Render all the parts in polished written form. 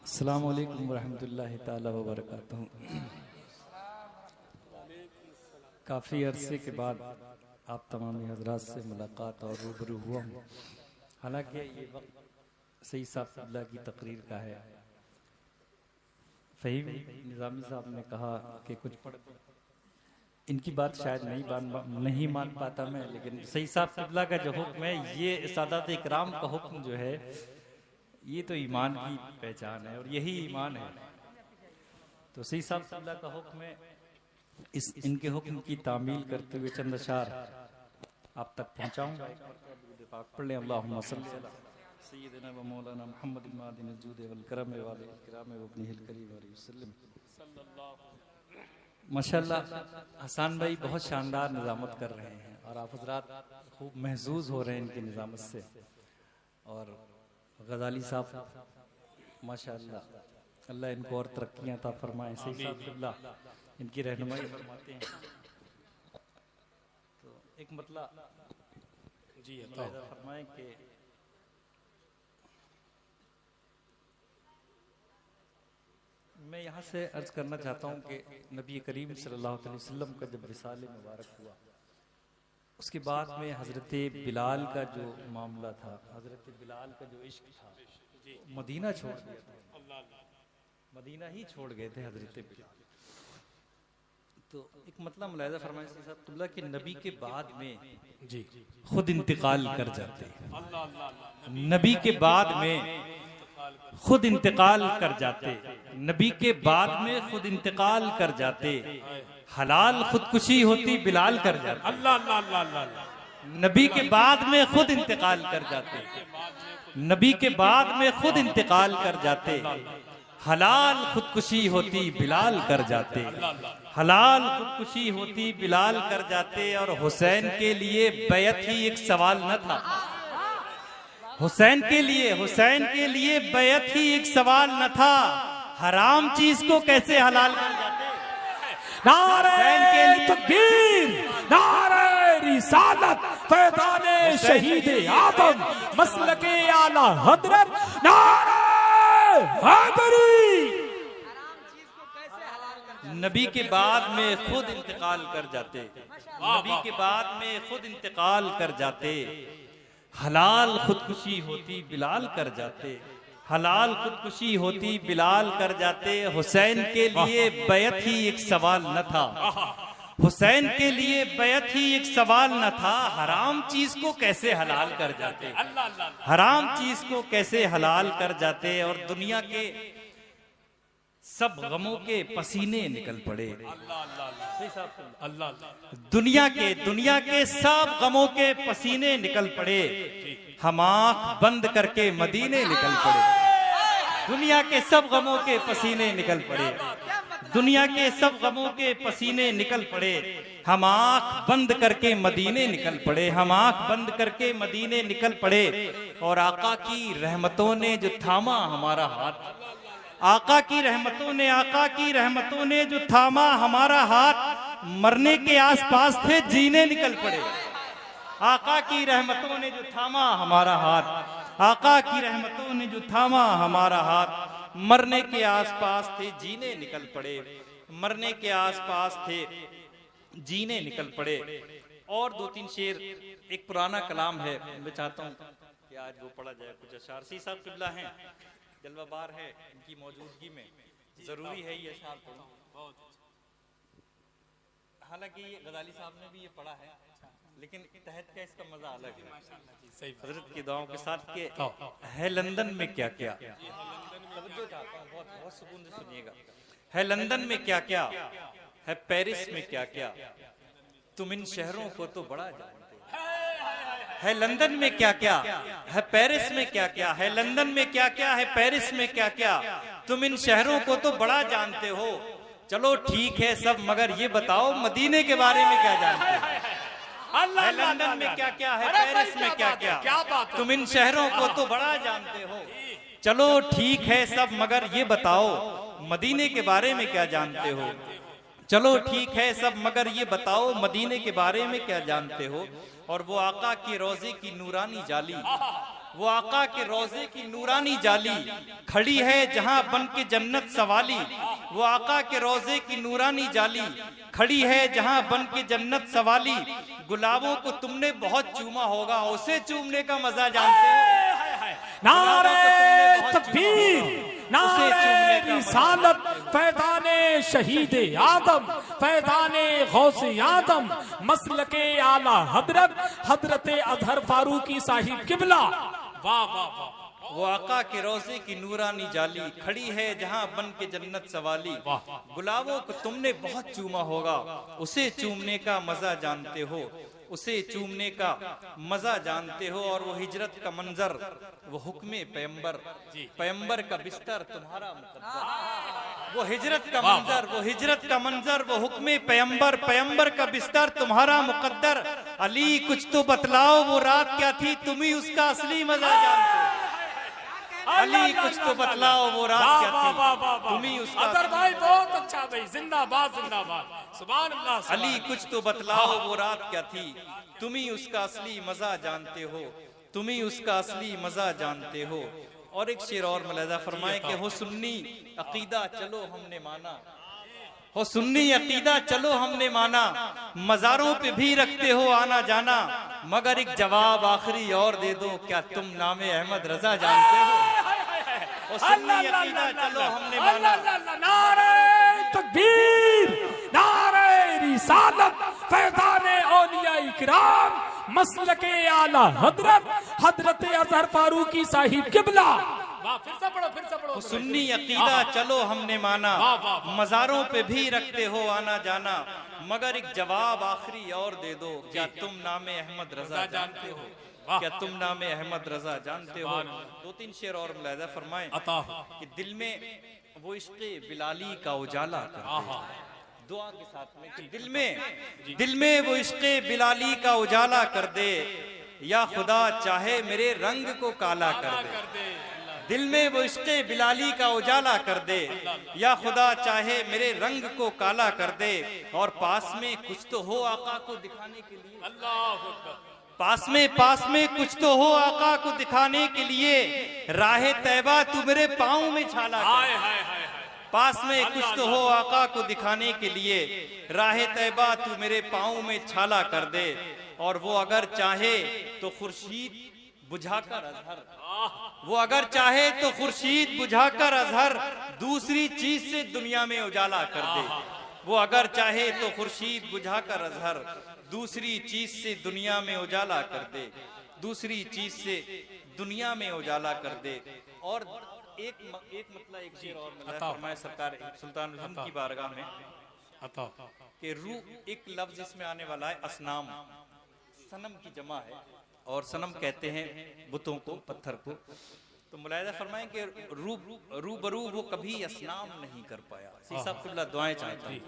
अस्सलामु अलैकुम वरहमतुल्लाहि ताला व बरकातुहू। काफ़ी अरसे के बाद आप तमामी हजरात से मुलाकात और रूबरू हुआ हूँ। हालांकि ये वक्त सही साहब की तकरीर का है। फ़हीम निज़ामी साहब ने कहा कि कुछ पढ़, इनकी बात शायद नहीं मान पाता मैं, लेकिन सही साहब का जो हुक्म है, ये सादात इकराम का हुक्म जो है, ये तो ईमान की पहचान है और यही ईमान है। तो सही साहब का हुक्म है, इनके हुक्म की तामील करते हुए चंद अशार आप तक पहुँचाऊँगा। पढ़ लें अल्लाहुम्मा सल्ली अला सय्यिदिना व मौलाना मुहम्मद मादिन जूद वल करम वाले किराम व इब्निल करीम वसल्लम। माशाअल्लाह हसन भाई बहुत शानदार निज़ामत कर रहे हैं और आप हजरात खूब महजूज हो रहे हैं इनकी निज़ामत से। और गज़ाली साहब माशाअल्लाह, अल्लाह इनको और तरक्कियां अता फरमाए। सही साहब इनकी रहनुमाई फरमाते हैं। तो एक मतलब जी फरमाए कि मैं यहाँ से अर्ज करना चाहता हूँ कि नबी करीम सल्लल्लाहु अलैहि वसल्लम का जब विसाल मुबारक हुआ, उसके बाद में हज़रत बिलाल का जो मामला था, हज़रत बिलाल का जो इश्क था, मदीना छोड़ दिया था, मदीना ही छोड़ गए थे हज़रत बिलाल। तो एक मतलब मुलाहिज़ा फरमाइए साहब कि नबी के बाद में जी खुद इंतकाल कर जाते, नबी के बाद में खुद इंतकाल कर जाते, नबी के बाद में खुद इंतकाल कर जाते, हलाल खुदकुशी होती बिलाल कर जाते। अल्लाह अल्लाह अल्लाह अल्लाह। नबी के बाद में खुद इंतकाल कर जाते, नबी के बाद में खुद इंतकाल कर जाते, हलाल खुदकुशी होती बिलाल कर जाते, हलाल खुदकुशी होती बिलाल कर जाते। और हुसैन के लिए बैत ही एक सवाल न था, हुसैन के लिए बैत ही एक सवाल न था। हराम चीज को कैसे हलाल कर जाते। नारे तकबीर, नारे रिसालत, फैज़ाने शहीद आदम, मसलके आला हजरत, नारे हैदरी। नबी के बाद में खुद इंतकाल कर जाते, नबी के बाद में खुद इंतकाल कर जाते, हलाल खुदकुशी होती बिलाल कर जाते, हलाल खुदकुशी होती बिलाल कर जाते। हुसैन के लिए बैत ही एक सवाल न था, हुसैन के लिए बैत ही एक सवाल न था। हराम चीज को कैसे हलाल कर जाते, हराम चीज को कैसे हलाल कर जाते। और दुनिया के सब गमों के पसीने निकल पड़े, दुनिया के सब गमों के पसीने निकल पड़े। हम आंख बंद करके मदीने निकल पड़े, दुनिया के सब गमों के पसीने निकल पड़े, दुनिया के सब गमों के पसीने निकल पड़े। हम आंख बंद करके मदीने निकल पड़े, हम आंख बंद करके मदीने निकल पड़े। और आका की रहमतों ने जो थामा हमारा हाथ, आका की रहमतों ने जो थामा हमारा हाथ, मरने के आसपास थे जीने निकल पड़े। आका की रहमतों ने जो थामा हमारा हाथ, आका की रहमतों ने जो थामा हमारा हाथ, मरने के आसपास थे जीने निकल पड़े, मरने के आसपास थे जीने निकल पड़े। और दो तीन शेर, एक पुराना कलाम है, मैं चाहता हूँ कि आज वो पढ़ा जाए। कुछ अशार सी साहब किबला हैं, जलवाबार है, इनकी मौजूदगी में जरूरी है ये अशार पढ़ना। हालांकि ये गज़ाली साहब ने भी ये पढ़ा है, लेकिन तहत का इसका मजा अलग है। हजरत की दुआओं के साथ के है लंदन में क्या क्या, बहुत सुकून से सुनिएगा। है लंदन में क्या क्या, है पेरिस में क्या क्या, तुम इन शहरों को तो बड़ा जानते हो। है लंदन में क्या क्या, है पेरिस में क्या क्या, है लंदन में क्या क्या, है पेरिस में क्या क्या, तुम इन शहरों को तो बड़ा जानते हो। चलो ठीक है सब, मगर ये बताओ मदीने के बारे में क्या जानते हो। है लंदन में क्या क्या, है पेरिस में क्या क्या, तुम इन शहरों को तो बड़ा जानते हो। चलो ठीक है सब, मगर ये बताओ मदीने के बारे में क्या जानते हो। चलो ठीक है सब, मगर ये बताओ मदीने के बारे में क्या जानते हो। और वो आका की रोजे की नूरानी जाली, वो आका के रोजे की नूरानी जाली खड़ी है जहां बन के जन्नत सवाली। वो आका के रोजे की नूरानी जाली खड़ी है जहां बन के जन्नत सवाली। गुलाबों को तुमने बहुत चूमा होगा, उसे चूमने का मजा जानते हो। नारे तकबीर, नारे रिसालत, फैज़ाने शहीदे आदम, फैज़ाने गौसे आदम, मसलके आला हजरत, हजरते अजहर फारूकी साहिब किबला। वाह वाह वाह। वो आका के रोजे की नूरानी जाली खड़ी है जहां बन के जन्नत सवाली। गुलाबों को तुमने बहुत चूमा होगा, उसे चूमने का मजा जानते हो, उसे चूमने का मजा जानते हो। और वो हिजरत का मंजर, वो हुक्मे पैगंबर, पैगंबर का बिस्तर तुम्हारा मुकद्दर। वो हिजरत का मंजर, वो हिजरत का मंजर, वो हुक्मे पैगंबर, पैगंबर का बिस्तर तुम्हारा मुकद्दर। अली कुछ तो बतलाओ वो रात क्या थी, तुम ही उसका असली मजा जानते हो। अली कुछ तो बतलाओ वो रात क्या थी, तुम ही उसका। अदर भाई बहुत अच्छा भाई, जिंदाबाद जिंदाबाद, सुभान अल्लाह। अली कुछ तो बतलाओ वो रात क्या थी, तुम ही उसका असली मजा जानते हो, तुम ही उसका असली मजा जानते हो। और एक शेर और मुलाहिजा फरमाए कि हो सुन्नी अकीदा चलो हमने माना, हो सुन्नी अकीदा चलो हमने माना, मजारों पे भी रखते हो आना जाना, मगर एक जवाब आखिरी और दे दो, क्या तुम नामे अहमद रजा जानते हो। हो सुन्नी अकीदा चलो हमने माना। नारे तकबीर, नारे रिसालत, फैज़ाने औलिया इकराम, मसलके आला हजरत, हजरते अजहर फारूकी साहिब किबला। फिर से पढ़ो, फिर से पढ़ो। सुन्नी अकीदा चलो हमने माना, मजारों पे भी रखते हो आना जाना, मगर एक जवाब आखिरी और दे दो, क्या तुम नामे अहमद रजा जानते हो, क्या तुम नामे अहमद रजा जानते हो। दो तीन शेर और मुलाहिजा फरमाएं कि दिल में वो इश्क़े बिलाली का उजाला कर, दुआ के साथ में कि दिल में वो इश्क़े बिलाली का उजाला कर दे, या खुदा चाहे मेरे रंग को काला कर दे। दिल में वो इश्क़े बिलाली का उजाला कर दे, या खुदा चाहे मेरे रंग को काला कर दे। और पास में कुछ तो हो आका को दिखाने के लिए, अल्लाह पास में कुछ तो हो आका को दिखाने के लिए, राहे तैबा तू मेरे पाँव में छाला कर। पास में कुछ तो हो आका को दिखाने के लिए, राहे तैबा तू मेरे पाँव में छाला कर दे। और वो अगर चाहे तो खुर्शीद बुझाकर अजहर, वो अगर चाहे तो खुर्शीद बुझाकर अजहर, दूसरी चीज से दुनिया में उजाला कर दे। वो अगर चाहे तो खुर्शीद बुझाकर अजहर, दूसरी चीज से दुनिया में उजाला कर दे, दूसरी चीज से दुनिया में उजाला कर दे। और एक मतलब एक शेर और फरमाए सरकार सुल्तान हिंद की बारगाह में कि रूह एक लफ्ज इसमें आने वाला है असनाम, सनम की जमा है, और सनम कहते हैं बुतों को, पत्थर को। तो मुलाहिजा फरमाएं कि रूबरू वो कभी असनाम नहीं कर पाया। साहब कुल्ला दुआएं चाहता हूं।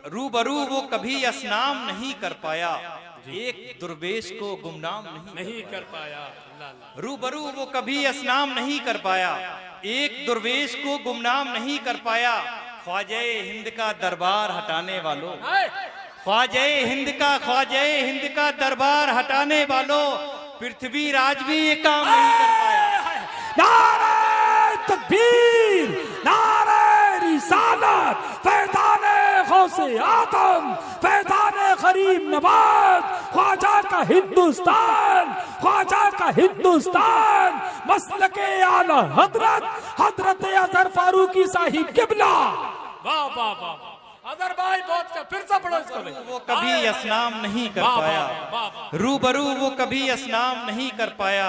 रूबरू वो कभी असनाम नहीं कर पाया, एक दुर्वेश को गुमनाम नहीं कर पाया। रूबरू वो कभी असनाम नहीं कर पाया, एक दुर्वेश को गुमनाम नहीं कर पाया। ख्वाजे हिंद का दरबार हटाने वालों, ख्वाजे हिंद का दरबार हटाने वालों, पृथ्वी राज भी ये काम नहीं कर पाया। नारे तकबीर, नारे रिसालत, फैज़ाने गौसे आदम, फैज़ाने गरीब नवाज, ख्वाजा का हिंदुस्तान, ख्वाजा का हिंदुस्तान, मसलके आला हजरत, हजरत अजहर फारूकी साहिब किबला। वाह वाह वाह। अदर भाई बहुत, फिर से पढ़ो इसको। वो कभी असनाम नहीं कर पाया, रूबरू वो कभी असनाम नहीं कर पाया,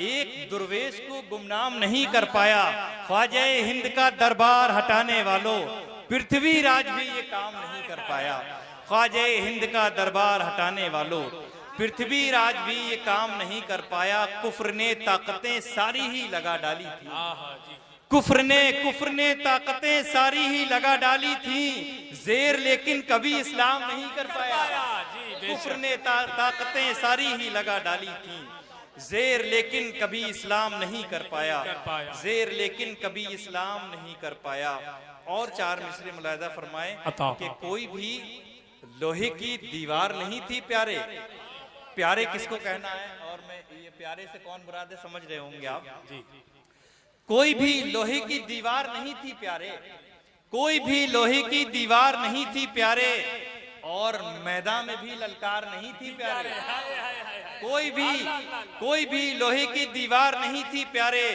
एक दुर्वेश को गुमनाम नहीं कर पाया। ख्वाजे हिंद का दरबार हटाने वालों, पृथ्वी राज भी ये काम नहीं कर पाया। ख्वाजे हिंद का दरबार हटाने वालों, पृथ्वी राज भी ये काम नहीं कर पाया। कुफ्र ने ताकतें सारी ही लगा डाली थी, कुफ्र ने ताकतें सारी ही लगा डाली थी, जेर लेकिन कभी इस्लाम नहीं कर पाया। कुफ्र ने ताकतें सारी ही लगा डाली थी, जेर लेकिन कभी इस्लाम नहीं कर पाया, जेर लेकिन कभी इस्लाम नहीं कर पाया। और चार मिसरे मुलाहिजा फरमाए कि कोई भी लोहे की दीवार नहीं थी प्यारे, प्यारे किसको कहना है। और मैं ये प्यारे से कौन मुराद है समझ रहे होंगे आप जी। कोई भी लोहे की दीवार नहीं थी प्यारे, कोई भी लोहे की दीवार नहीं थी प्यारे, और मैदान में भी ललकार नहीं थी प्यारे। कोई भी लोहे की दीवार नहीं थी प्यारे,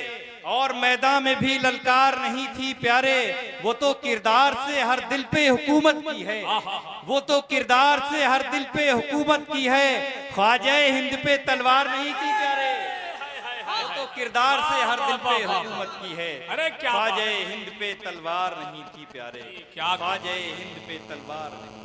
और मैदान में भी ललकार नहीं थी प्यारे। वो तो किरदार से हर दिल पे हुकूमत की है, वो तो किरदार से हर दिल पे हुकूमत की है। ख्वाजा हिंद पे तलवार नहीं थी प्यारे, वो तो किरदार से हर दिल पे हुकूमत की है। ख्वाजा हिंद पे तलवार नहीं थी प्यारे, ख्वाजा हिंद पे तलवार नहीं।